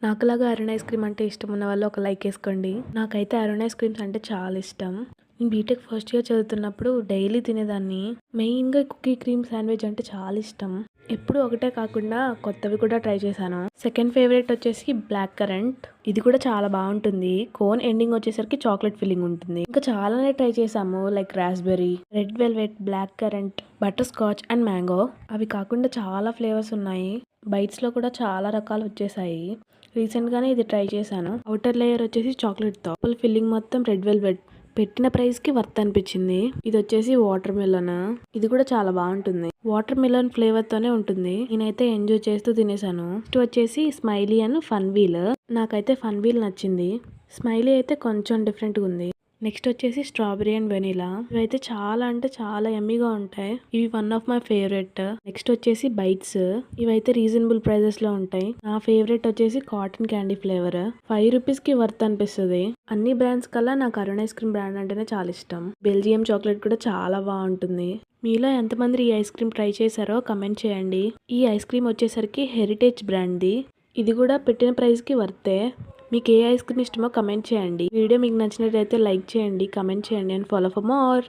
నాకులాగా Arun ice cream అంటే ఇష్టం ఉన్న వాళ్ళు ఒక లైక్ వేసుకోండి. నాకైతే అరుణ్ ఐస్ క్రీమ్స్ అంటే చాలా ఇష్టం. నేను బీటెక్ ఫస్ట్ ఇయర్ చదువుతున్నప్పుడు డైలీ తినేదాన్ని. మెయిన్గా కుకీ క్రీమ్ శాండ్విచ్ అంటే చాలా ఇష్టం. ఎప్పుడు ఒకటే కాకుండా కొత్తవి కూడా ట్రై చేశాను. సెకండ్ ఫేవరెట్ వచ్చేసి బ్లాక్ కరెంట్. ఇది కూడా చాలా బాగుంటుంది. కోన్ ఎండింగ్ వచ్చేసరికి చాక్లెట్ ఫిల్లింగ్ ఉంటుంది. ఇంకా చాలానే ట్రై చేసాము, like raspberry, red velvet, blackcurrant, butterscotch and mango. అవి కాకుండా చాలా ఫ్లేవర్స్ ఉన్నాయి. బైట్స్లో కూడా చాలా రకాలు వచ్చేసాయి. రీసెంట్గానే ఇది ట్రై చేశాను. అవుటర్ లేయర్ వచ్చేసి చాక్లెట్తో, లోపల ఫిల్లింగ్ మొత్తం రెడ్ వెల్వెట్. పెట్టిన ప్రైస్కి వర్త్ అనిపించింది. ఇది వచ్చేసి వాటర్ మిలన్. ఇది కూడా చాలా బాగుంటుంది. వాటర్ మిలన్ ఫ్లేవర్తోనే ఉంటుంది. నేనైతే ఎంజాయ్ చేస్తూ తినేసాను. నెక్స్ట్ వచ్చేసి స్మైలీ అండ్ ఫన్ వీల్. నాకైతే ఫన్ వీల్ నచ్చింది. స్మైలీ అయితే కొంచెం డిఫరెంట్గా ఉంది. నెక్స్ట్ వచ్చేసి స్ట్రాబెరీ అండ్ వెనీలా. ఇవైతే చాలా అంటే చాలా యమ్మీగా ఉంటాయి. ఇవి one of my favourite. Next వచ్చేసి బైట్స్. ఇవైతే రీజనబుల్ ప్రైజెస్ లో ఉంటాయి. నా ఫేవరెట్ వచ్చేసి కాటన్ క్యాండీ ఫ్లేవర్. 5 రూపీస్ కి వర్త్ అనిపిస్తుంది. అన్ని బ్రాండ్స్ కల్లా నాకు అరుణ్ ఐస్ క్రీమ్ బ్రాండ్ అంటేనే చాలా ఇష్టం. బెల్జియం చాక్లెట్ కూడా చాలా బాగుంటుంది. మీలో ఎంతమంది ఈ ఐస్ క్రీమ్ ట్రై చేశారో కమెంట్ చేయండి. ఈ ఐస్ క్రీమ్ వచ్చేసరికి హెరిటేజ్ బ్రాండ్ది. ఇది కూడా పెట్టిన ప్రైస్కి వర్తే. మీకు ఏ ఐస్ క్రీమ్ ఇష్టమో కమెంట్ చేయండి. వీడియో మీకు నచ్చినట్లయితే లైక్ చేయండి, కమెంట్ చేయండి అండ్ ఫాలో ఫర్ మోర్.